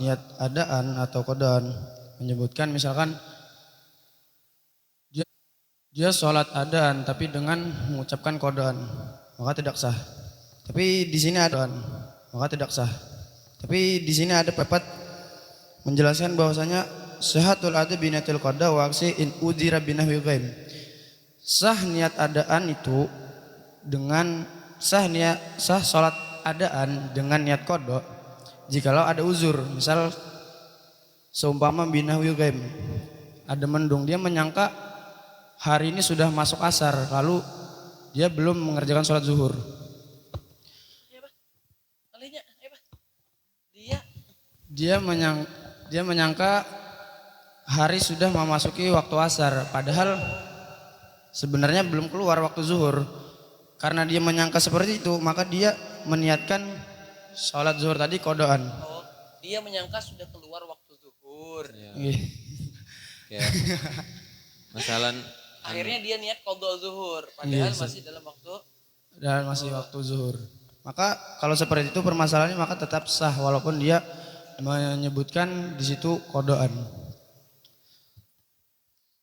niat adaan atau qadaan menyebutkan misalkan dia sholat adaan tapi dengan mengucapkan qadaan maka tidak sah. Tapi di sini ada maka tidak sah. Tapi di sini ada pendapat menjelaskan bahwasanya sihhatul ada binatil qada wa aksi in udira binahwi ghaib. Sah niat adaan itu dengan sah salat adaan dengan niat qada jikalau ada uzur. Misal seumpama binahwi ghaib, ada mendung, dia menyangka hari ini sudah masuk asar lalu dia belum mengerjakan sholat zuhur. Dia menyangka hari sudah memasuki waktu asar padahal sebenarnya belum keluar waktu zuhur. Karena dia menyangka seperti itu maka dia meniatkan sholat zuhur tadi qadaan. Oh, dia menyangka sudah keluar waktu zuhur. Ya. Masalah akhirnya dia niat qada zuhur padahal masih dalam waktu waktu zuhur. Maka kalau seperti itu permasalahannya maka tetap sah walaupun dia menyebutkan di situ qadaan.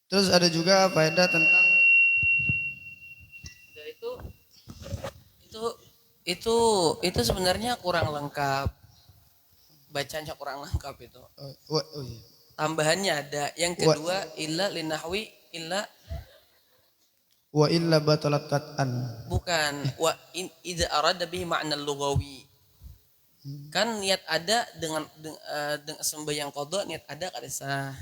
Terus ada juga faedah tentang itu sebenarnya kurang lengkap. Bacanya kurang lengkap itu. Iya. Tambahannya ada. Yang kedua illa linahwi illa wa illa batalat qat'an. Bukan wa in idza arada bihi ma'na lughawi. Kan niat ada dengan sembahyang qada niat ada kada sah.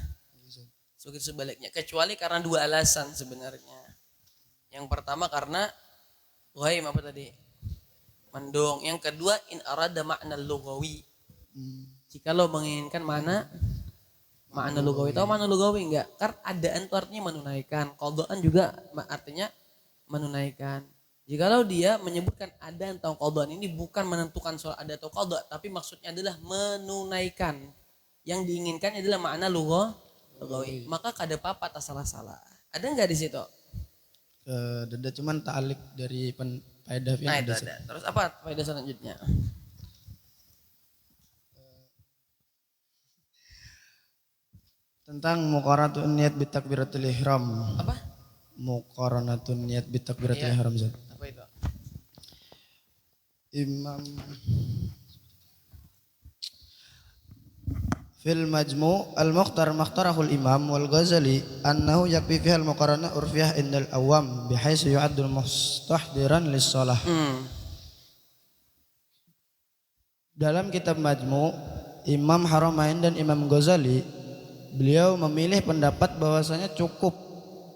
Begitu sebaliknya kecuali karena dua alasan sebenarnya. Yang pertama karena ghaib apa tadi? Mendung. Yang kedua in arada ma'na lughawi. Jika lo menginginkan ma'na lughawi. Tahu ma'na lughawi enggak? Karena adaan itu artinya menunaikan, qadaan juga artinya menunaikan. Jikalau dia menyebutkan adaan atau qadaan ini bukan menentukan soal ada atau qada, tapi maksudnya adalah menunaikan. Yang diinginkan adalah makna lughawi. Maka kada apa-apa tak salah-salah. Ada enggak di situ? Ada cuman ta'alik dari faedah yang itu ada. Terus apa faedah selanjutnya? Tentang muqaranatun niat bitakbiratul ihram. Apa? Muqaranatun niat bitakbiratul ihram. Apa itu? Imam fil majmu' al-mukhtar makhtarahul imam wal ghazali annahu yakfi fiha al-muqaranah urfiyah indal awam bihaitsu yu'addul mustahdiran lis-shalah. Dalam kitab Majmu' Imam Haramain dan Imam Ghazali beliau memilih pendapat bahwasanya cukup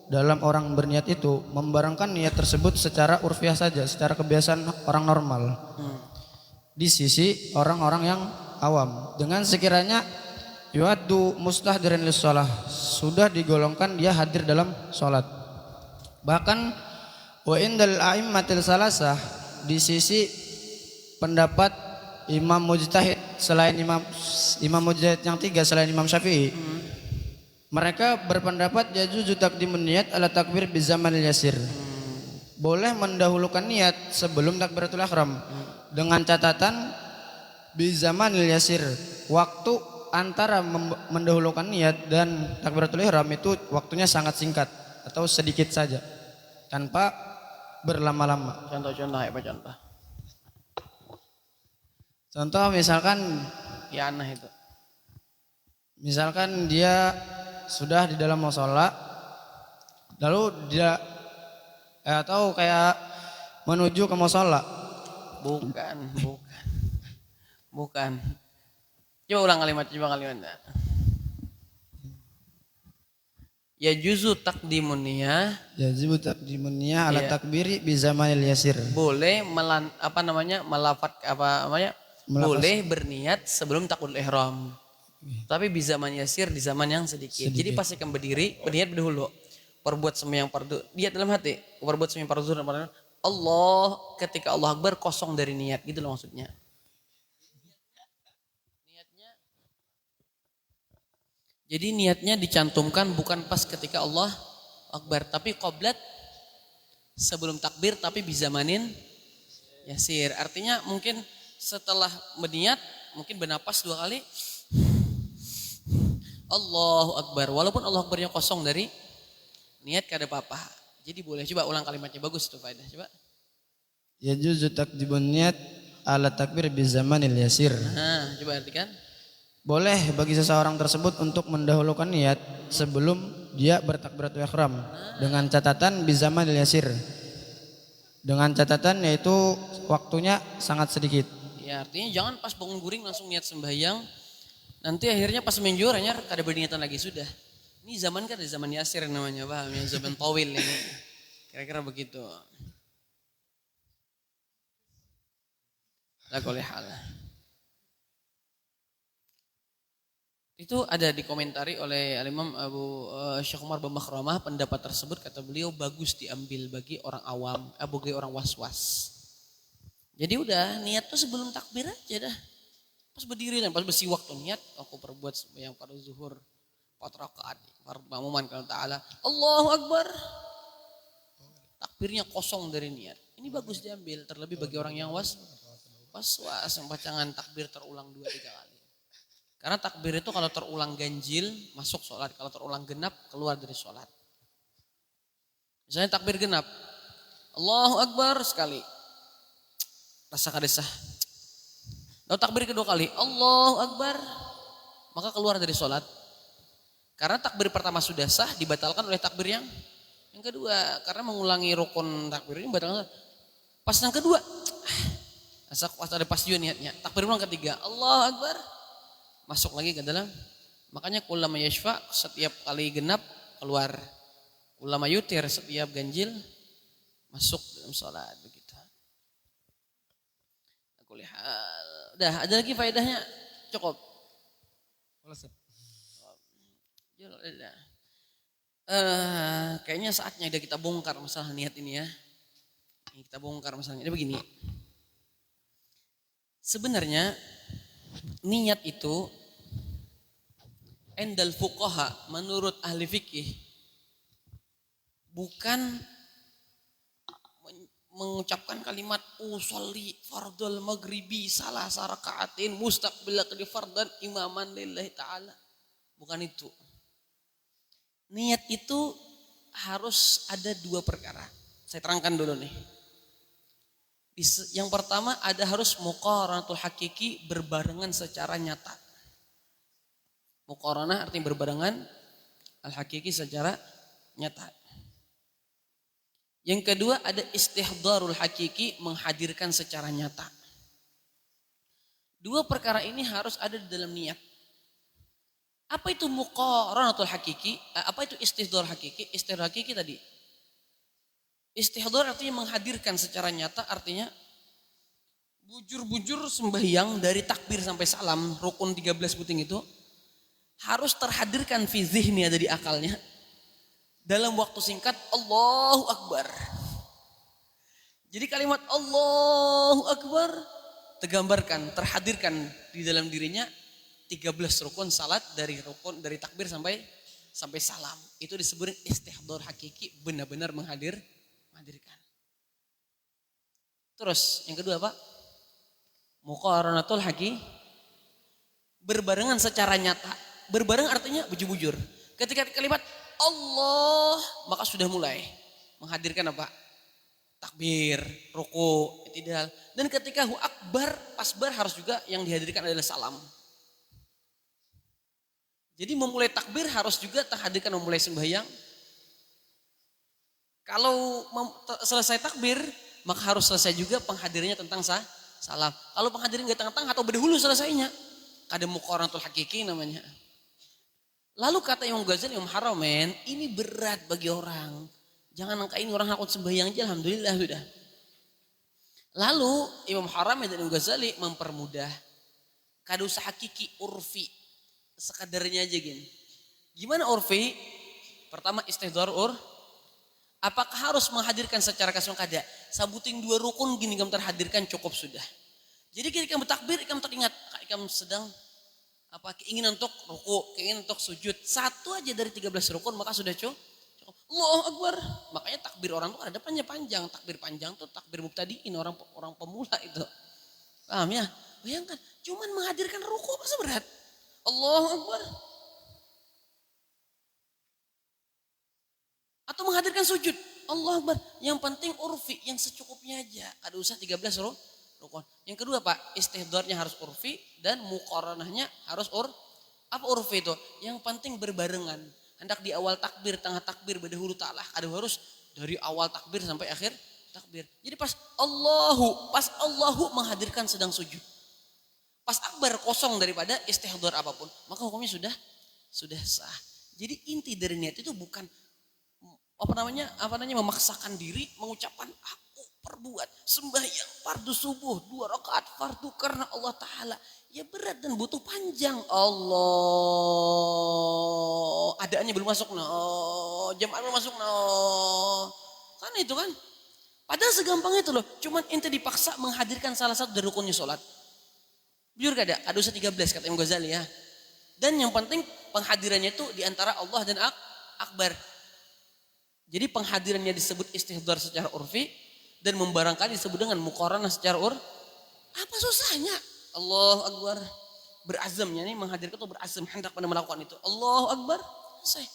dalam orang berniat itu membarengkan niat tersebut secara urfiah saja, secara kebiasaan orang normal. Di sisi orang-orang yang awam dengan sekiranya yuaddu mustahdirin lis-shalah sudah digolongkan dia hadir dalam sholat. Bahkan wa indal a'immatil salasah di sisi pendapat imam mujtahid selain imam mujtahid yang tiga selain Imam Syafi'i, mereka berpendapat yajuzu taqdimun niat ala takbir bi zamanil yasir. Boleh mendahulukan niat sebelum takbiratul ihram dengan catatan bi zamanil yasir, waktu antara mendahulukan niat dan takbiratul ihram itu waktunya sangat singkat atau sedikit saja tanpa berlama-lama. Contoh-contoh apa contoh? Contoh misalkan Ya aneh itu. Misalkan dia sudah di dalam mushola lalu dia atau kayak menuju ke mushola. Bukan. Coba ulang kalimatnya. Ya juzu takdimun niyah. Ya juzu takdimun niyah ala takbiri bi zamanil yasir. Boleh boleh berniat sebelum takbiratul ihram. Tapi di zaman yasir, di zaman yang sedikit. Jadi pas akan berdiri, berniat dahulu. Perbuat sembahyang fardu, niat dalam hati. Perbuat sembahyang fardu Allah, ketika Allah Akbar kosong dari niat, gitu loh maksudnya. Jadi niatnya dicantumkan bukan pas ketika Allah Akbar, tapi qoblat sebelum takbir, tapi bizamanin yasir. Artinya mungkin setelah berniat, mungkin bernapas 2 kali, Allahu Akbar. Walaupun Allahu Akbarnya kosong dari niat kada apa-apa. Jadi boleh coba ulang kalimatnya, bagus tuh faedah. Coba. Yajuzu takdibun niat ala takbir bi zamanil yasir. Nah, coba artikan. Boleh bagi seseorang tersebut untuk mendahulukan niat sebelum dia bertakbiratul ihram dengan catatan bi zamanil yasir. Dengan catatan yaitu waktunya sangat sedikit. Ya artinya jangan pas bangun guring langsung niat sembahyang. Nanti akhirnya pas main juara hanya kada berniatan lagi sudah. Ini zaman kan ada zaman yasir namanya, paham ya, zaman tawil ini. Kira-kira begitu. La kulli hal. Itu ada dikomentari oleh Imam Abu Syekh Umar bin Makhramah, pendapat tersebut kata beliau bagus diambil bagi orang awam, bagi orang was-was. Jadi udah niat tuh sebelum takbir aja dah. Pas berdiri dan pas bersiwak tuh niat aku perbuat yang pada zuhur 4 rakaat fardu makmuman kalau ta'ala Allahu Akbar. Takbirnya kosong dari niat. Ini bagus diambil terlebih bagi orang yang was-was yang bacangan takbir terulang 2-3 kali. Karena takbir itu kalau terulang ganjil masuk sholat, kalau terulang genap keluar dari sholat. Misalnya takbir genap, Allahu Akbar sekali, rasa kadesah. Lalu takbir kedua kali, Allahu Akbar, maka keluar dari sholat. Karena takbir pertama sudah sah, dibatalkan oleh takbir yang kedua. Karena mengulangi rukun takbir ini batalkan. Pas yang kedua, ada pas juga niatnya. Takbir ulang ketiga, Allahu Akbar, masuk lagi ke dalam. Makanya ulama yashfa setiap kali genap keluar. Ulama yutir setiap ganjil masuk dalam sholat begitu. Aku lihat. Udah ada lagi faedahnya cukup. Kayaknya saatnya udah kita bongkar masalah niat ini ya. Kita bongkar masalahnya. Ini begini. Sebenarnya niat itu endal fuqaha menurut ahli fikih bukan mengucapkan kalimat usolli fardul maghribi salah sarakaatin mustaqbil qadi fardan imaman lillahi ta'ala. Bukan itu. Niat itu harus ada 2 perkara. Saya terangkan dulu nih. Yang pertama ada harus muqaranatul hakiki berbarengan secara nyata. Muqaranah artinya berbarengan al-hakiki secara nyata. Yang kedua ada istihdarul hakiki menghadirkan secara nyata. 2 perkara ini harus ada di dalam niat. Apa itu muqaranatul hakiki? Apa itu istihdar hakiki? Istihdar hakiki tadi. Istihdar artinya menghadirkan secara nyata, artinya bujur-bujur sembahyang dari takbir sampai salam, rukun 13 puting itu harus terhadirkan fi zihni, ada di akalnya. Dalam waktu singkat Allahu Akbar. Jadi kalimat Allahu Akbar tergambarkan, terhadirkan di dalam dirinya 13 rukun salat dari takbir sampai salam. Itu disebut istihdar hakiki, benar-benar menghadirkan. Terus yang kedua Pak, muqaranatul haqi berbarengan secara nyata. Berbareng artinya bujur-bujur. Ketika kalimat Allah maka sudah mulai menghadirkan apa? Takbir, ruku, i'tidal. Dan ketika hu akbar, pasbar harus juga yang dihadirkan adalah salam. Jadi memulai takbir harus juga terhadirkan memulai sembahyang. Kalau selesai takbir, maka harus selesai juga penghadirannya tentang salam. Kalau penghadiran nggak tengah-tengah atau berdahulu selesainya, kada muqaranatul hakiki namanya. Lalu kata Imam Ghazali, Imam Haramain, ini berat bagi orang. Jangan angka ini orang hakut sembahyang aja, alhamdulillah sudah. Lalu Imam Haramain dan Imam Ghazali mempermudah. Kada usah hakiki, urfi. Sekadarnya aja gini. Gimana urfi? Pertama istihdar apakah harus menghadirkan secara kasung kada? Sabuting 2 rukun gini kamu terhadirkan cukup sudah. Jadi ketika kamu takbir, kamu teringat kamu sedang keinginan untuk ruku, keinginan untuk sujud. 1 aja dari 13 rukun maka sudah cukup. Allahu Akbar. Makanya takbir orang tuh ada panjang. Takbir panjang tuh takbir mubtadiin, orang pemula itu. Paham ya? Bayangkan, cuman menghadirkan ruku masa berat. Allahu Akbar. sujud. Allah Akbar. Yang penting urfi, yang secukupnya aja. Kada usah 13 rukun. Yang kedua Pak, istihdharnya harus urfi dan muqaranahnya harus apa urfi itu? Yang penting berbarengan. Hendak di awal takbir, tengah takbir, berdahulu ta'ala. Kada harus dari awal takbir sampai akhir takbir. Jadi pas Allahu menghadirkan sedang sujud. Pas akbar kosong daripada istihdhar apapun, maka hukumnya sudah sah. Jadi inti dari niat itu bukan apa namanya memaksakan diri mengucapkan aku perbuat sembahyang fardu subuh 2 rakaat fardu karena Allah Ta'ala. Ya berat dan butuh panjang. Allah adaannya belum masuk jamaah belum masuk kan itu kan. Padahal segampang itu loh. Cuman ente dipaksa menghadirkan salah satu dari rukunnya sholat. Jujur kada? Ada usah 13 kata Imam Ghazali ya. Dan yang penting penghadirannya itu diantara Allah dan akbar. Jadi penghadirannya disebut istihdhar secara urfi dan membarangkali disebut dengan muqaranah secara apa susahnya? Allahu Akbar. Berazamnya nih menghadirkan itu berazam hendak pada melakukan itu. Allahu Akbar. Selesai.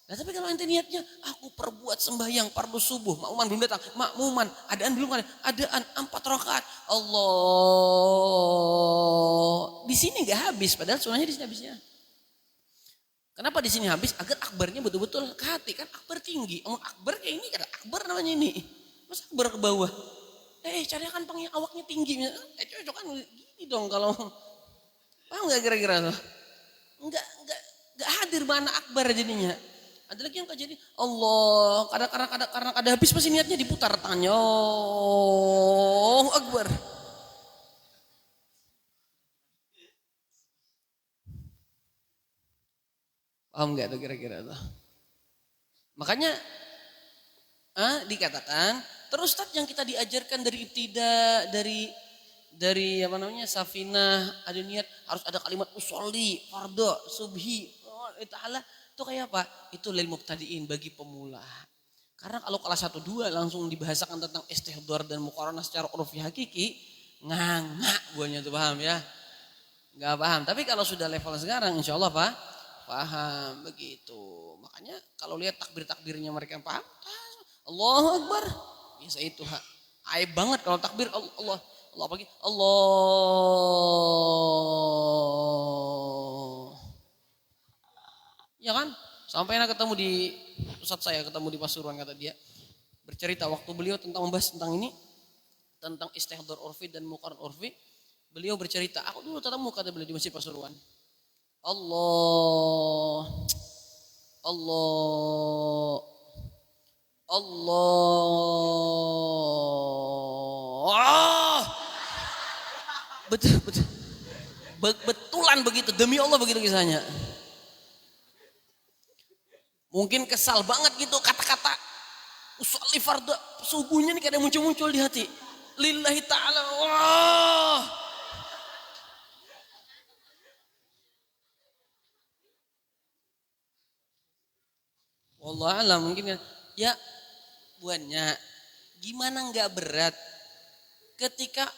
Nah, tapi kalau ente niatnya aku perbuat sembahyang fardu subuh, makmuman belum datang, makmuman adaan belum ada, adaan 4 rakaat. Allah. Di sini enggak habis padahal sunahnya di sini habisnya. Kenapa di sini habis? Agar akbarnya betul-betul ke hati kan akbar tinggi. Akbar kayak ini kan akbar namanya ini. Mas akbar ke bawah. Cari kan pangnya awaknya tinggi. Cocok kan gini dong kalau paham enggak kira-kira tuh? Enggak hadir mana akbar jadinya. Ada lagi yang jadi Allah karena ada habis pasti niatnya diputar tangannya. Oh Akbar. Paham nggak tuh kira-kira tuh? Makanya dikatakan terus Ustaz yang kita diajarkan dari ibtida dari apa namanya safinah ada niat harus ada kalimat usolli fardhu subhi ta'ala. Itu kayak apa? Itu lil mubtadiin bagi pemula. Karena kalau kelas 1 2 langsung dibahasakan tentang istihdhar dan muqaranah secara urfi hakiki, nganga buahnya tuh paham ya? Enggak paham. Tapi kalau sudah level sekarang insyaallah paham begitu. Makanya kalau lihat takbir-takbirnya mereka paham, Allahu Akbar. Biasa itu aib banget kalau takbir Allah pagi Allah. Ya kan? Sampai ketemu di Ustadz saya ketemu di Pasuruan kata dia bercerita waktu beliau membahas tentang ini tentang istihdhar urfi dan muqaran urfi. Beliau bercerita, aku dulu ketemu kata beliau di Masjid Pasuruan. Allah betulan begitu demi Allah begitu kisahnya. Mungkin kesal banget gitu kata-kata usolli fardhu subuhnya nih kadang muncul-muncul di hati. Lillahi ta'ala. Wah. Wallah alam mungkin ya buannya gimana nggak berat ketika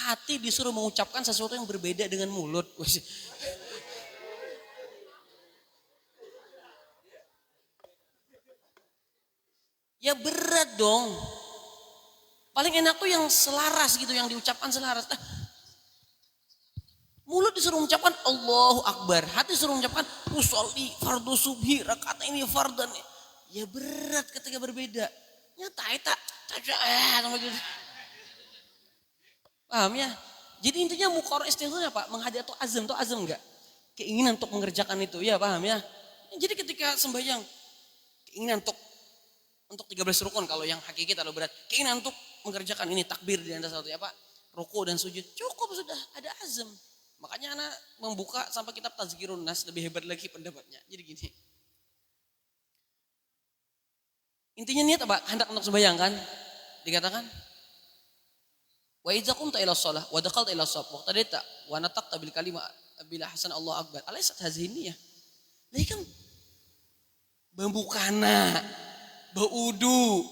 hati disuruh mengucapkan sesuatu yang berbeda dengan mulut. Ya berat dong. Paling enak tuh yang selaras gitu, yang diucapkan selaras. Mulut disuruh mengucapkan Allahu Akbar, hati disuruh mengucapkan usolli fardu subhi rakaat ini fardan. Ya berat ketika berbeda. Nyata sama gitu. Paham ya? Jadi intinya muqarrar istihdhar apa? Menghadiri atau azam enggak? Keinginan untuk mengerjakan itu, ya paham ya? Jadi ketika sembahyang keinginan untuk 13 rukun kalau yang hakiki terlalu berat. Keinginan untuk mengerjakan ini takbir di antara satu ruku dan sujud. Cukup sudah ada azam. Makanya anak membuka sampai kitab Tazkirun Nas lebih hebat lagi pendapatnya. Jadi gini. Intinya niat apa? Hendak untuk sembahyang kan? Dikatakan wa idza qumta ila shalah wa dakhalta ila shaf wa qadita wa nataqta bil kalimah bila hasan Allah akbar. Alaysat haziniyah. Lah kan bambu kana baudu,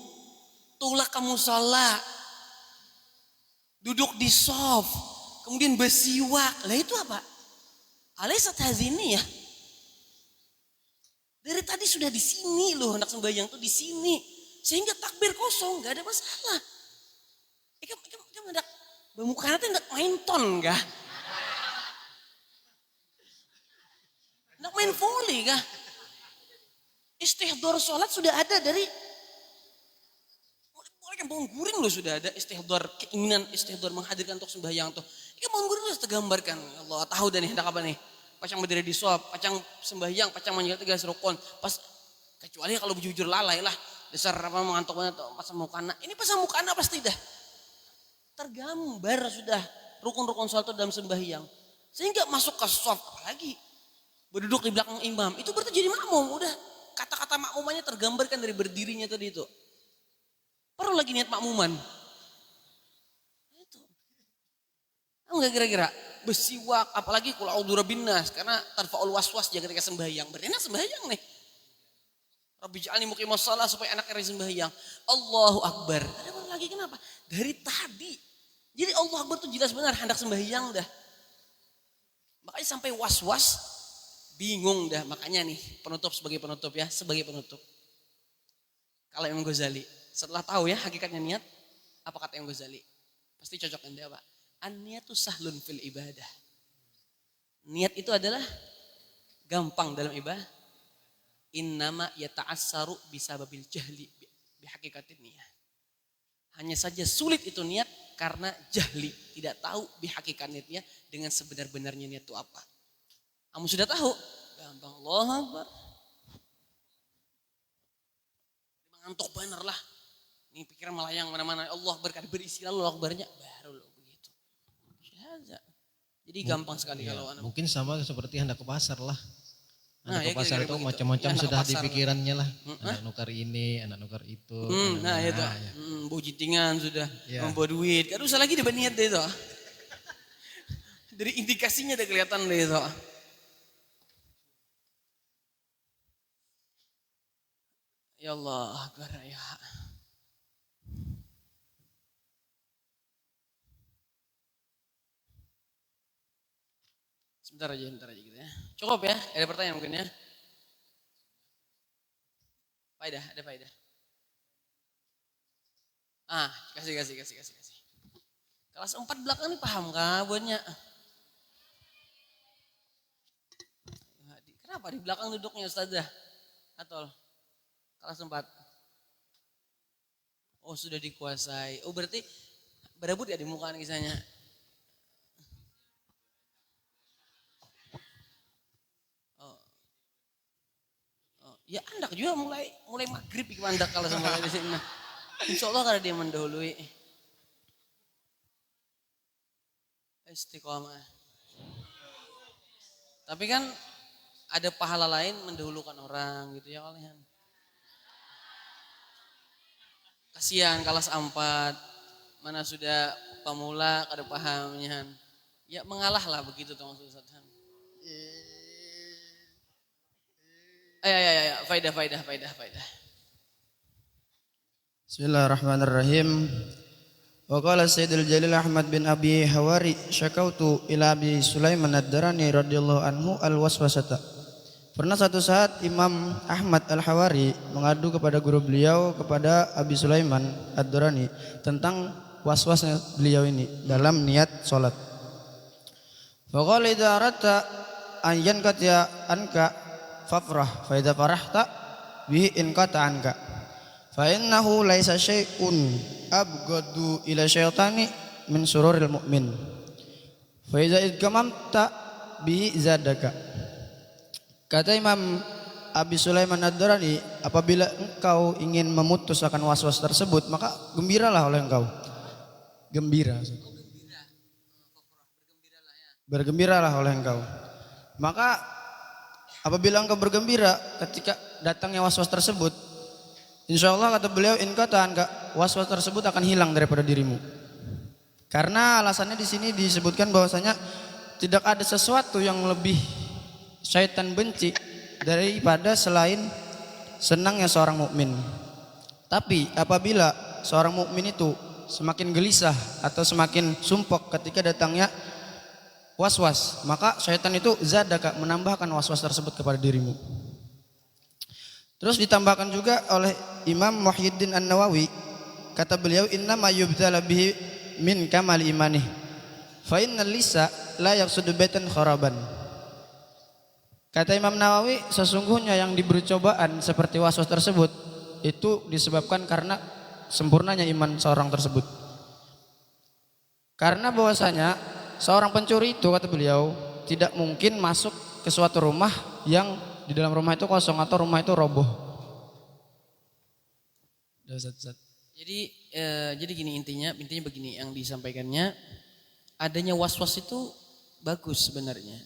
tulak kamu sholat, duduk di sof, kemudian bersiwak. Lah itu apa? Alaysat hazini ya. Dari tadi sudah di sini loh, hendak sembahyang tuh di sini. Sehingga takbir kosong, nggak ada masalah. Ikam hendak bemukana tuh hendak main ton kah? Hendak main volley kah? Istihdor sholat sudah ada dari mulai kan bangun guring loh, sudah ada istihdor, keinginan istihdor menghadirkan untuk sembahyang tuh. Ikan bangun guring sudah tergambarkan. Allah tahu dan hendak apa nih? Pacang berdiri di sholat, pacang sembahyang, pacang menjaga 3 rukun. Pas kecuali kalau jujur lalai lah, dasar apa mengantuk banget atau pasang mukana. Ini pasang mukana pasti dah tergambar sudah rukun-rukun sholat itu dalam sembahyang. Sehingga masuk ke sholat lagi berduduk di belakang imam, itu berarti jadi makmum. Udah kata-kata makmumannya tergambarkan dari berdirinya tadi itu. Perlu lagi niat makmuman. Itu. Tahu nggak kira-kira? Bersiwak, apalagi kul a'udzu birabbin nas, karena tarfa'ul waswas dia ketika sembahyang. Berarti enak sembahyang nih. Rabbi ja'alni muqimas shalah, supaya anak kira sembahyang. Allahu Akbar. Ada apa lagi, kenapa? Dari tadi. Jadi Allahu Akbar itu jelas benar hendak sembahyang dah. Makanya sampai was-was bingung dah. Makanya nih penutup sebagai penutup ya, sebagai penutup. Kalau Imam Ghazali setelah tahu ya hakikatnya niat, apa kata Imam Ghazali? Pasti cocok anda Pak. An-niyatu sahlun fil ibadah. Niat itu adalah gampang dalam ibadah. Innama yata'assaru bisababil jahli bihaqikatin niyah. Hanya saja sulit itu niat karena jahli, tidak tahu bihaqikatin niat dengan sebenar-benarnya niat itu apa. Kamu sudah tahu? Gampang, Allahu Akbar. Mengantuk bener lah. Ini pikiran melayang mana-mana. Allah berkata berisi lalu Allah Akbarnya baru loh begitu. Syahadat. Jadi gampang sekali ya, kalau anak. mungkin sama seperti hendak ke pasar lah. Nah, Hendak ya, ke pasar kira-kira itu begitu. macam-macam Ya, sudah anak di pasar. pikirannya lah. Anak nukar ini, anak nukar itu. Nah itu. ya. Bau jintingan sudah. Ya. Membawa duit. Gak usah lagi dapat niat deh itu. Dari indikasinya udah kelihatan deh itu. Ya Allah, Akbar ya. Sebentar aja gitu ya. Cukup ya, ada pertanyaan mungkin ya. Ada faedah. Kasih. Kelas 4 belakang nih paham kah buatnya? Kenapa di belakang duduknya Ustazah? Atol. Kelas 4. Oh sudah dikuasai. Oh berarti berebut ya di muka kisahnya. Ya andak juga mulai maghrib iku andak kalau sama di sini. Insya Allah karena dia mendahului. Istiqomah. Tapi kan ada pahala lain mendahulukan orang gitu ya kalian. Kasihan kelas 4 mana sudah pemula kada pahamnya. Ya mengalah lah begitu tuh maksud Ustaz. Ya, faidah. Bismillahirrahmanirrahim. Wa qala Sayyidul Jalil Ahmad bin Abi Hawari syakautu ila Abi Sulaiman ad-Darani radhiyallahu anhu al-waswasata. Pernah satu saat Imam Ahmad al-Hawari mengadu kepada guru beliau, kepada Abi Sulaiman ad-Darani tentang waswasnya beliau ini dalam niat salat. Fa qala idza aratta an yankata anka fafrah fa idza farahta bihi in qata anka fa innahu laisa syai'un abghadu ila syaitani min sururil mu'min fa idza idgamamta bihi zadaka. Kata Imam Abi Sulaiman ad-Darani, apabila engkau ingin memutus akan was-was tersebut maka gembiralah oleh engkau. Bergembiralah oleh engkau. Maka apabila engkau bergembira ketika datangnya was-was tersebut, insya Allah kata beliau was-was tersebut akan hilang daripada dirimu. Karena alasannya di sini disebutkan bahwasanya tidak ada sesuatu yang lebih syaitan benci daripada selain senangnya seorang mukmin. Tapi apabila seorang mukmin itu semakin gelisah atau semakin sumpek ketika datangnya was-was, maka syaitan itu zadaka menambahkan was-was tersebut kepada dirimu. Terus ditambahkan juga oleh Imam Muhyiddin An-Nawawi, kata beliau, inna ma yubtala bihi min kamal imanih fa innal lisa la yaqsudu baitan kharaban. Kata Imam Nawawi, sesungguhnya yang diberi cobaan seperti waswas tersebut itu disebabkan karena sempurnanya iman seorang tersebut. Karena bahwasanya seorang pencuri itu, kata beliau, tidak mungkin masuk ke suatu rumah yang di dalam rumah itu kosong atau rumah itu roboh. Jadi gini intinya begini yang disampaikannya, adanya was-was itu bagus sebenarnya.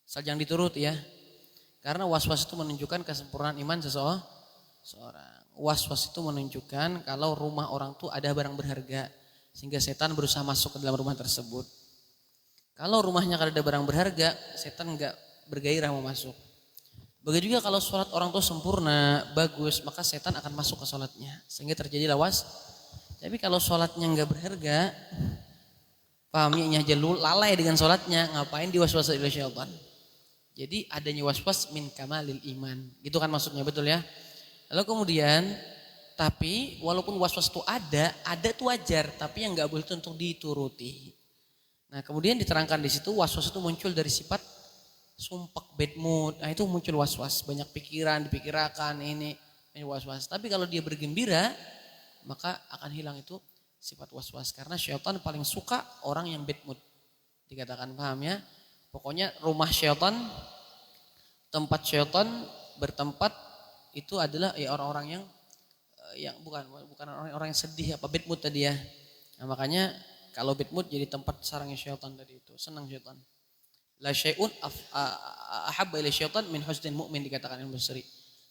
Asal jangan dituruti ya. Karena was-was itu menunjukkan kesempurnaan iman seseorang. Was-was itu menunjukkan kalau rumah orang tuh ada barang berharga sehingga setan berusaha masuk ke dalam rumah tersebut. Kalau rumahnya ada barang berharga, setan enggak bergairah mau masuk. Begitu juga kalau sholat orang tuh sempurna, bagus, maka setan akan masuk ke sholatnya sehingga terjadi lawas. Tapi kalau sholatnya enggak berharga, pahamnya aja lalai dengan sholatnya, ngapain diwaswas oleh syaitan. Jadi adanya waswas min kamalil iman, gitu kan maksudnya, betul ya. Lalu kemudian, tapi walaupun waswas itu ada itu wajar, tapi yang enggak boleh itu untuk dituruti. Nah kemudian diterangkan di situ waswas itu muncul dari sifat sumpek, bad mood. Nah itu muncul was-was, banyak pikiran, dipikirkan ini was-was. Tapi kalau dia bergembira, maka akan hilang itu sifat was-was. Karena syaitan paling suka orang yang bad mood. Dikatakan, paham ya? Pokoknya rumah syaitan, tempat syaitan bertempat itu adalah ya orang-orang yang bukan orang-orang yang sedih, apa bad mood tadi ya. Nah makanya kalau bad mood jadi tempat sarangnya syaitan tadi itu, senang syaitan. La syai'un ahabba ila syaitan min husnil mu'min, dikatakan Imam Busiri.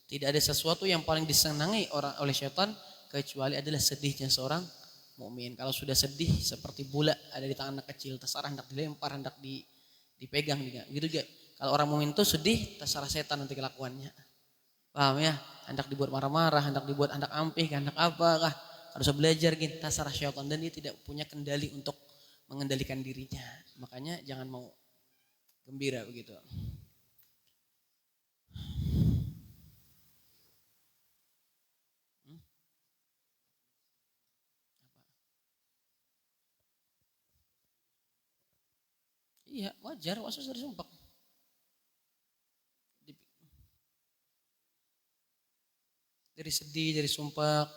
Tidak ada sesuatu yang paling disenangi oleh syaitan kecuali adalah sedihnya seorang mukmin. Kalau sudah sedih seperti bola ada di tangan anak kecil, terserah hendak dilempar, hendak dipegang gitu juga. Kalau orang mukmin itu sedih, terserah setan nanti kelakuannya. Paham ya? Hendak dibuat marah-marah, hendak dibuat hendak ampih, hendak apakah? Harus belajar gitu, terserah syaitan, dan dia tidak punya kendali untuk mengendalikan dirinya. Makanya jangan mau gembira begitu. Iya, wajar, waswas dari sumpah. Dari sedih, dari sumpah,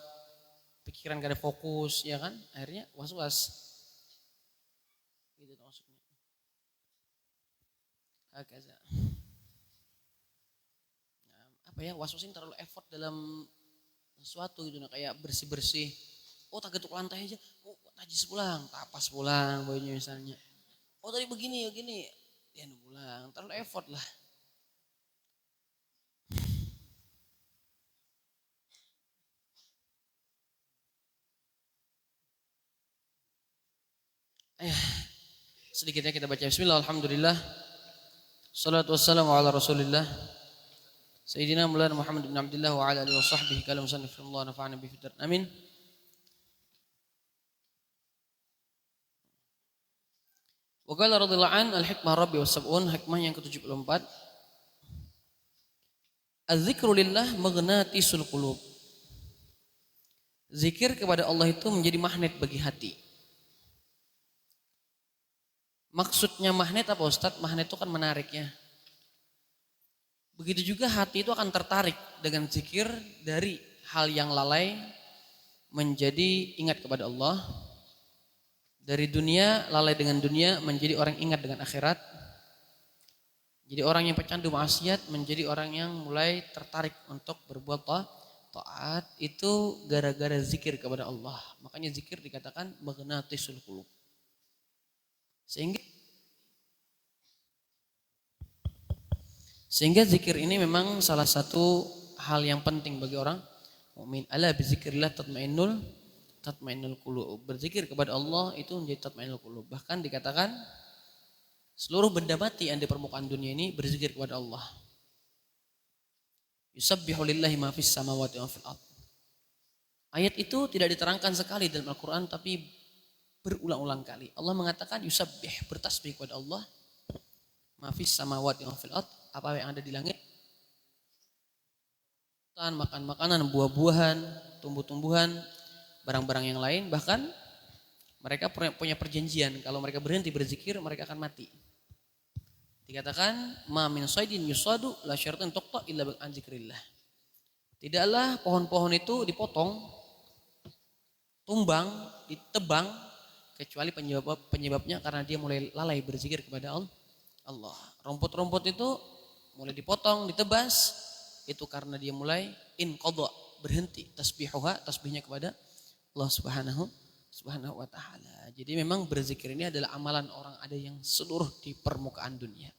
pikiran gak ada fokus, ya kan? Akhirnya was-was. Gitu maksudnya. Hakaza. Nah, apa ya, was-was ini terlalu effort dalam sesuatu gitu, nah, kayak bersih-bersih. Oh tak getuk lantai aja, oh tajis pulang, tapas pulang bajunya misalnya. Oh tadi begini, ya pulang, terlalu effort lah. Sedikitnya kita baca bismillah, alhamdulillah. Salatu wassalamu ala rasulillah. Sayyidina Maulana Muhammad bin Abdullah wa ala alihi wa sahbihi kalam sanifirullah nafa'ana bifidar. Amin. Wa qala radhiyallahu an al-hikmah rabbi wa sab'un, hikmah yang ke-74. Az-zikru lillah maghnatisul qulub. Zikir kepada Allah itu menjadi magnet bagi hati. Maksudnya magnet apa Ustadz? Magnet itu kan menarik ya. Begitu juga hati itu akan tertarik dengan zikir dari hal yang lalai menjadi ingat kepada Allah. Dari dunia, lalai dengan dunia menjadi orang ingat dengan akhirat. Jadi orang yang pecandu maksiat menjadi orang yang mulai tertarik untuk berbuat taat itu gara-gara zikir kepada Allah. Makanya zikir dikatakan maghnatisul qulub. Sehingga zikir ini memang salah satu hal yang penting bagi orang mukmin. Ala bizikrillah tatmainnul qulub. Berzikir kepada Allah itu menjadi tatmainnul qulub. Bahkan dikatakan seluruh benda mati yang di permukaan dunia ini berzikir kepada Allah. Yusabbihu lillahi ma fis samawati wa fil ardh. Ayat itu tidak diterangkan sekali dalam Al-Qur'an tapi berulang-ulang kali. Allah mengatakan yusabbih, bertasbih kepada Allah. Ma fis samawati wa fil ardh, apa yang ada di langit makan makanan, buah-buahan, tumbuh-tumbuhan, barang-barang yang lain. Bahkan mereka punya perjanjian kalau mereka berhenti berzikir mereka akan mati. Dikatakan ma min saydin yusadu la syaratan tuqta illa bi zikrillah. Tidaklah pohon-pohon itu dipotong, tumbang, ditebang kecuali penyebabnya karena dia mulai lalai berzikir kepada Allah. Rumput-rumput itu mulai dipotong, ditebas itu karena dia mulai inqadha, berhenti tasbihnya kepada Allah Subhanahu wa taala. Jadi memang berzikir ini adalah amalan orang ada yang seluruh di permukaan dunia.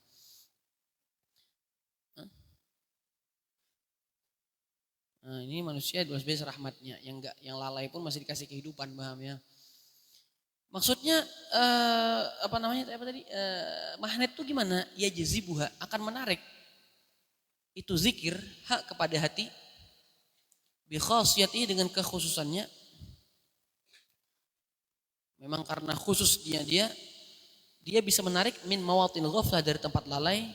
Nah, ini manusia luar biasa rahmatnya, yang lalai pun masih dikasih kehidupan, paham ya? Maksudnya magnet itu gimana? Ya jazibuha, akan menarik itu zikir hak kepada hati bi khasiyati dengan kekhususannya. Memang karena khususnya dia bisa menarik min mawatin ghaflah, dari tempat lalai,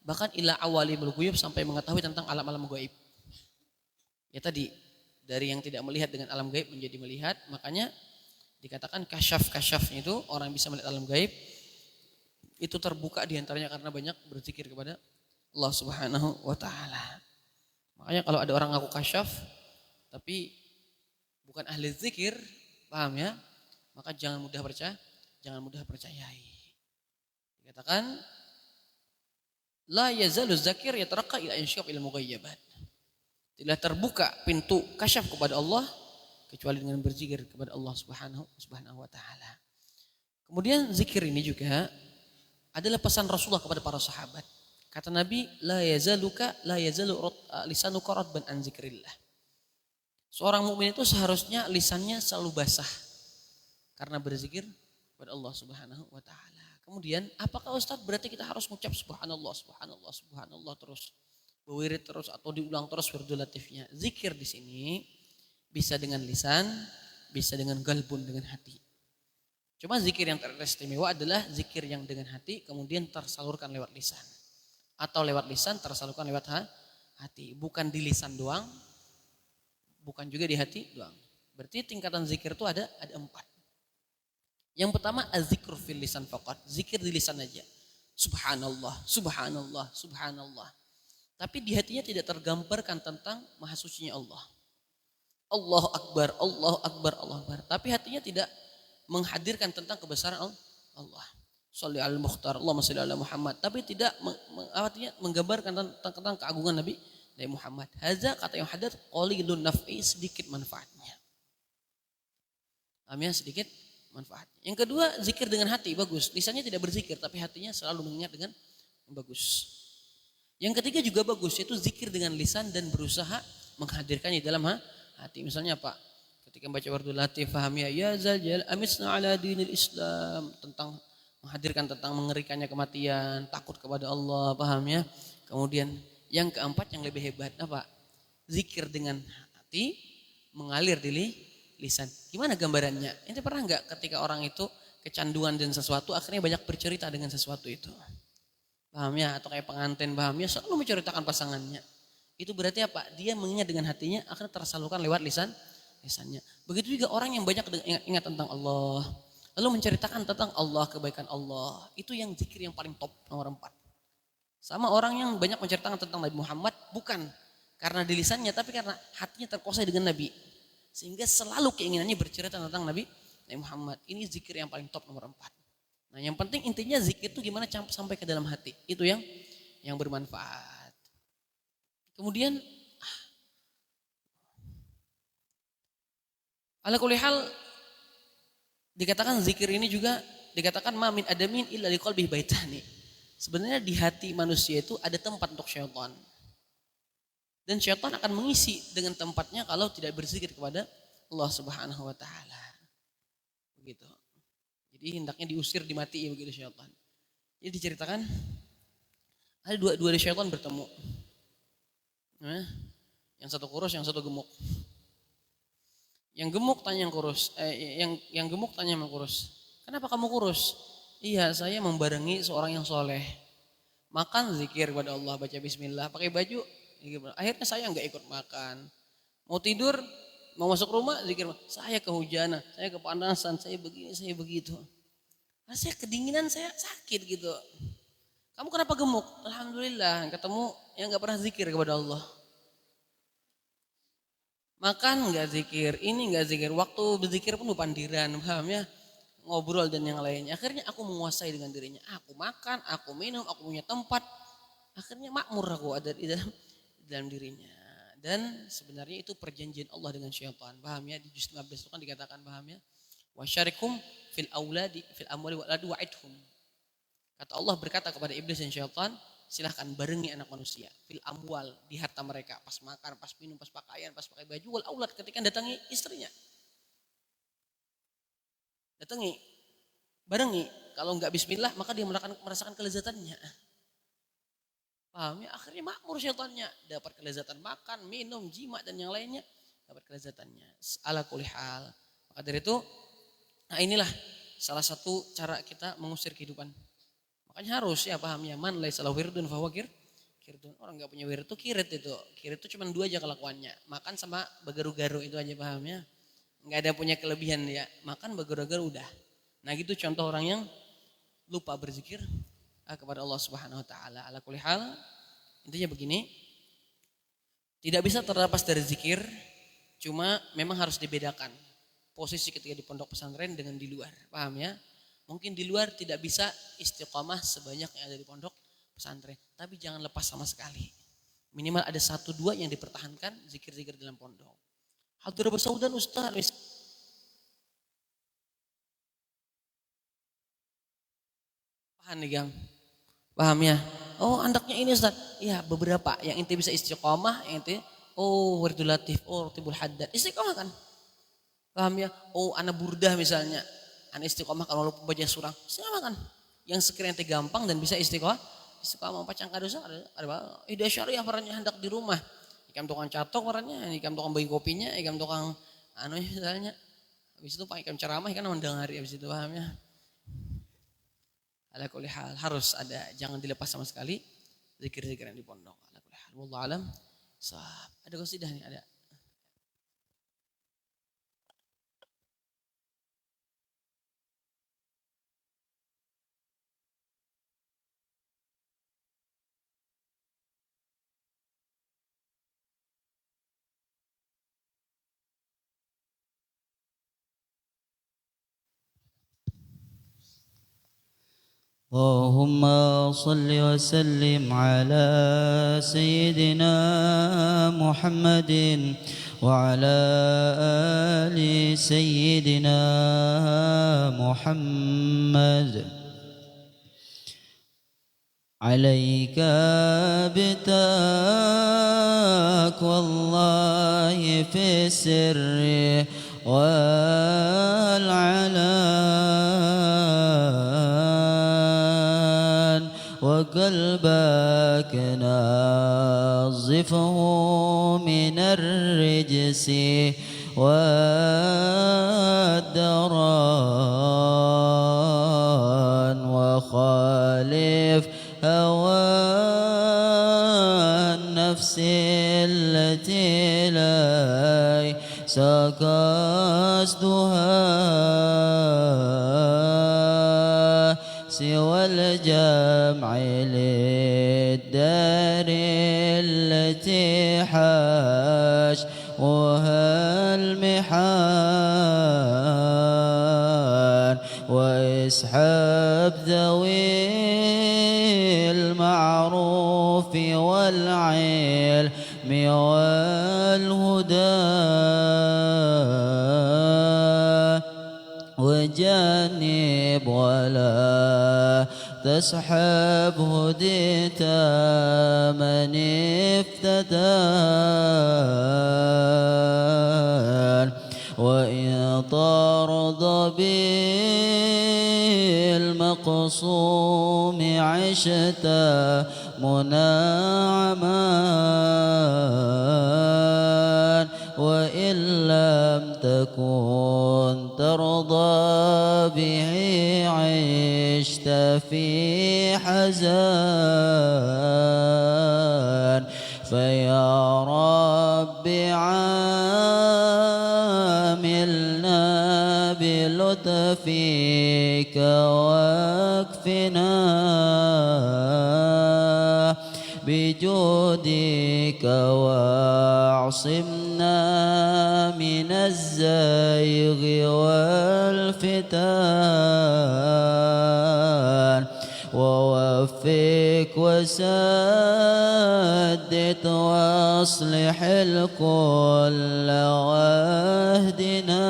bahkan ila awalimul ghuyub, sampai mengetahui tentang alam-alam gaib. Ya tadi, dari yang tidak melihat dengan alam gaib menjadi melihat, makanya dikatakan kasyaf-kasyafnya itu orang bisa melihat alam gaib, itu terbuka diantaranya karena banyak berzikir kepada Allah Subhanahu wa taala. Makanya kalau ada orang ngaku kasyaf tapi bukan ahli zikir, paham ya? Maka jangan mudah percayai. Dikatakan la yazalu zakir yataraqqa ila insyaq ilmu ghaibat. Tidak terbuka pintu kasyaf kepada Allah kecuali dengan berzikir kepada Allah Subhanahu wa taala. Kemudian zikir ini juga adalah pesan Rasulullah kepada para sahabat. Kata Nabi, la yazalu lisanuka radban an zikrillah. Seorang mukmin itu seharusnya lisannya selalu basah karena berzikir kepada Allah Subhanahu wa taala. Kemudian, apakah Ustaz berarti kita harus mengucap subhanallah terus? Berwirid terus atau diulang terus wirdul latifnya. Zikir di sini bisa dengan lisan, bisa dengan galbun, dengan hati. Cuma zikir yang teristimewa adalah zikir yang dengan hati kemudian tersalurkan lewat lisan. Atau lewat lisan tersalurkan lewat hati. Bukan di lisan doang, bukan juga di hati doang. Berarti tingkatan zikir itu ada 4. Yang pertama az-zikru fil lisan faqat, zikir di lisan aja. Subhanallah, subhanallah, subhanallah. Tapi di hatinya tidak tergambarkan tentang maha sucinya Allah. Allahu Akbar, Allahu Akbar, Allahu Akbar. Tapi hatinya tidak menghadirkan tentang kebesaran Allah. Sholli al Mukhtar, Allahumma sholli ala Muhammad. Tapi tidak artinya menggambarkan tentang keagungan Nabi Muhammad. Hadza kata yang hadir qalilun naf'i, sedikit manfaatnya. Amnya sedikit manfaatnya. Yang kedua, zikir dengan hati bagus. Lisannya tidak berzikir tapi hatinya selalu mengingat dengan bagus. Yang ketiga juga bagus, yaitu zikir dengan lisan dan berusaha menghadirkannya dalam hati. Misalnya apa? Ketika baca wardul latif, faham ya zal jalal amisna ala dinil Islam, tentang menghadirkan tentang mengerikannya kematian, takut kepada Allah, paham ya? Kemudian yang keempat yang lebih hebat apa? Zikir dengan hati mengalir di lisan. Gimana gambarannya? Ente pernah enggak ketika orang itu kecanduan dengan sesuatu akhirnya banyak bercerita dengan sesuatu itu? Paham ya? Atau kayak pengantin, paham ya? Selalu menceritakan pasangannya. Itu berarti apa? Dia mengingat dengan hatinya akan tersalurkan lewat lisannya. Begitu juga orang yang banyak ingat tentang Allah, lalu menceritakan tentang Allah, kebaikan Allah. Itu yang zikir yang paling top, nomor 4. Sama orang yang banyak menceritakan tentang Nabi Muhammad, bukan karena di lisannya, tapi karena hatinya terkuasai dengan Nabi. Sehingga selalu keinginannya bercerita tentang Nabi Muhammad. Ini zikir yang paling top, nomor 4. Nah, yang penting intinya zikir itu gimana sampai ke dalam hati. Itu yang bermanfaat. Kemudian ala kulli hal dikatakan zikir ini juga dikatakan ma min adamin illa liqalbihi baitani. Sebenarnya di hati manusia itu ada tempat untuk syaitan. Dan syaitan akan mengisi dengan tempatnya kalau tidak berzikir kepada Allah Subhanahu wa taala. Begitu. Jadi hendaknya diusir, dimati begitu syaitan. Jadi diceritakan ada dua syaitan bertemu. Nah, yang satu kurus, yang satu gemuk. Yang gemuk tanya yang kurus, yang gemuk tanya yang kurus. Kenapa kamu kurus? Iya, saya membarengi seorang yang soleh. Makan zikir kepada Allah, baca bismillah, pakai baju Akhirnya saya nggak ikut makan. Mau tidur, mau masuk rumah, zikir. Saya kehujanan, saya kepanasan, saya begini, saya begitu. Nah, saya kedinginan, saya sakit gitu. Kamu kenapa gemuk? Alhamdulillah, ketemu yang nggak pernah zikir kepada Allah. Makan nggak zikir, ini nggak zikir. Waktu berzikir pun pandiran, paham ya? Ngobrol dan yang lainnya. Akhirnya aku menguasai dengan dirinya. Aku makan, aku minum, aku punya tempat. Akhirnya makmur aku ada di dalam dirinya. Dan sebenarnya itu perjanjian Allah dengan syaitan. Paham ya? Di juz 15 itu kan dikatakan, paham ya? Wasyarikum fil auladi fil amwali wal auladi wa'idhum. Kata Allah berkata kepada iblis dan syaitan, silahkan barengi anak manusia fil amwal, di harta mereka, pas makan, pas minum, pas pakaian, pas pakai baju, wal aulad, ketika datangi istrinya. Datangi, barengi. Kalau enggak bismillah maka dia merasakan kelezatannya. Paham ya? Akhirnya makmur syaitannya, dapat kelezatan makan, minum, jima dan yang lainnya, dapat kelezatannya. Ala kulli hal. Maka dari itu, nah inilah salah satu cara kita mengusir kehidupan. Makanya harus ya paham ya, man laisa lahu wirdun fa huwa kirdun. Orang enggak punya wird itu kirit itu. Kirit itu cuma 2 aja kelakuannya. Makan sama begaru-garu itu aja, paham ya. Enggak ada punya kelebihan ya. Makan begaru-garu udah. Nah gitu contoh orang yang lupa berzikir kepada Allah Subhanahu wa taala. Ala kulli hal, intinya begini. Tidak bisa terlepas dari zikir, cuma memang harus dibedakan posisi ketika di pondok pesantren dengan di luar. Paham ya? Mungkin di luar tidak bisa istiqomah sebanyak yang ada di pondok pesantren, tapi jangan lepas sama sekali. Minimal ada 1-2 yang dipertahankan zikir-zikir dalam pondok. Hadir bersaudan Ustaz. Paham nih Gam? Paham ya? Oh andaknya ini Ustaz. Ya beberapa yang inti bisa istiqomah, yang inti wirdul latif, ratibul haddad. Istiqomah kan? Paham ya? Ana burdah misalnya. Ana istiqomah kalau lupa baca surah. Istiqomah kan? Yang sekiranya gampang dan bisa istiqomah. Istiqomah pacang kadosa ada ide syariah warnanya hendak di rumah. Ikam tukang catok warnanya, ikam tukang bagi kopinya, ikam tukang misalnya. Habis itu Pak ikam ceramah kan mendengari habis itu, paham ya? Ala kulli hal harus ada, jangan dilepas sama sekali zikir-zikir yang di pondok. Ala kulli hal wallahu alam. Ada qasidah nih, ada. اللهم صل وسلم على سيدنا محمد وعلى آل سيدنا محمد عليك بتقوى الله في السر والعلان وقلبك نظفه من الرجس والدران وخالف هوى النفس التي ليس قصدها سوى الجمع للدار التي حاشوها المحان واسحب ذوي المعروف والعلم والهدى وجنب ولا تسحب هديت من افتدى وإن طرد بالمقصوم عشت منعما وإن لم تكن ترضى به عشت في حزان فيا بجودك واعصمنا من الزيغ والفتن ووفق وسدد واصلح الكل واهدنا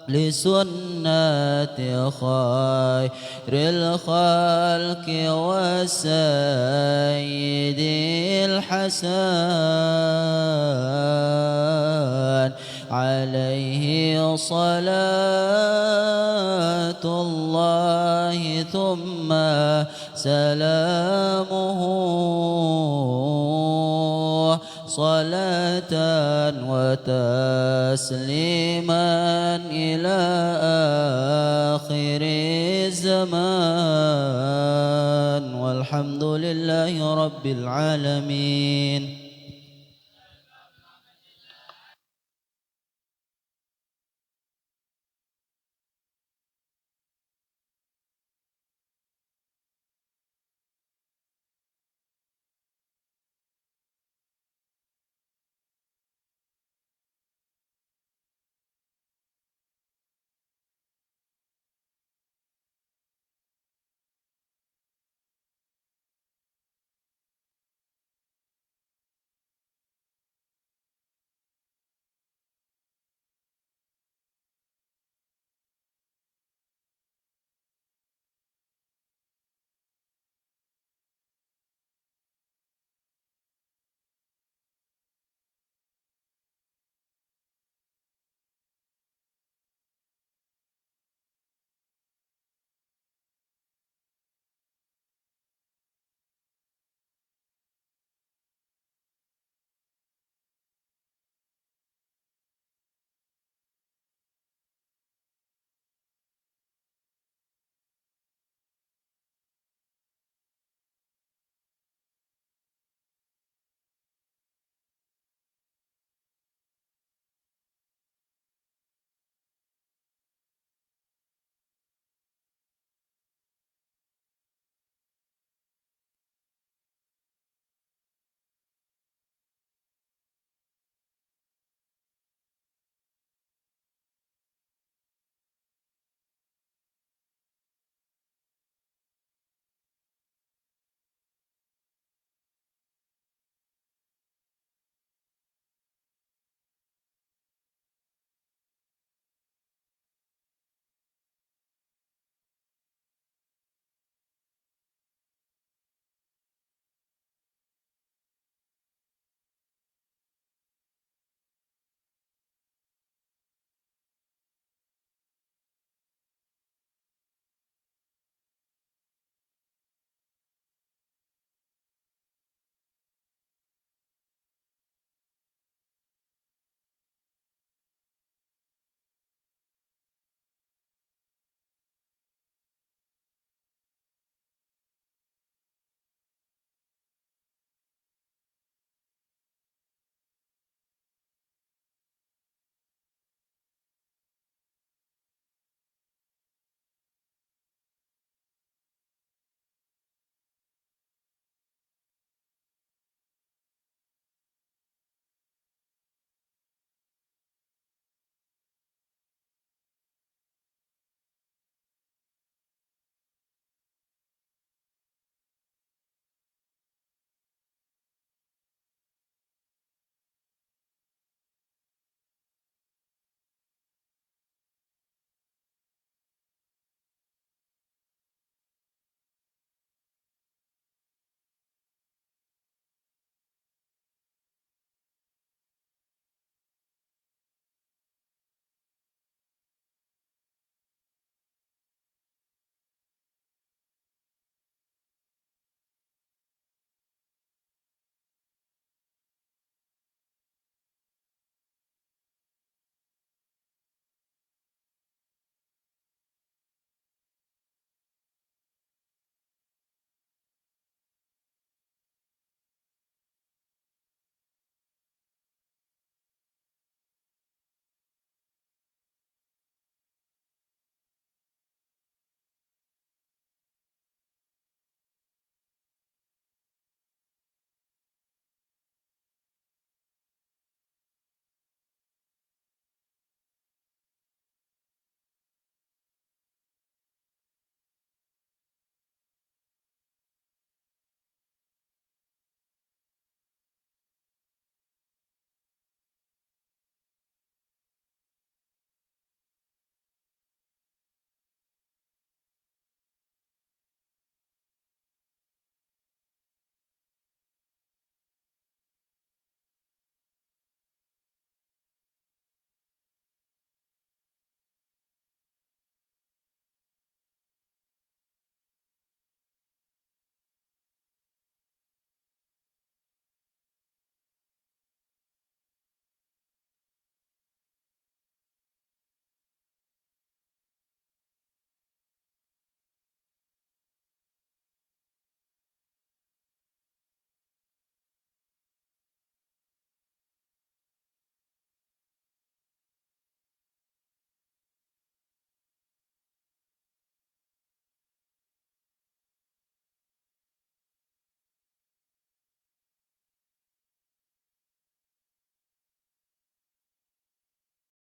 لسنة خير الخلق والسيد الحسن عليه صلاة الله ثم سلامه صلاة وتسليما إلى آخر الزمان والحمد لله رب العالمين.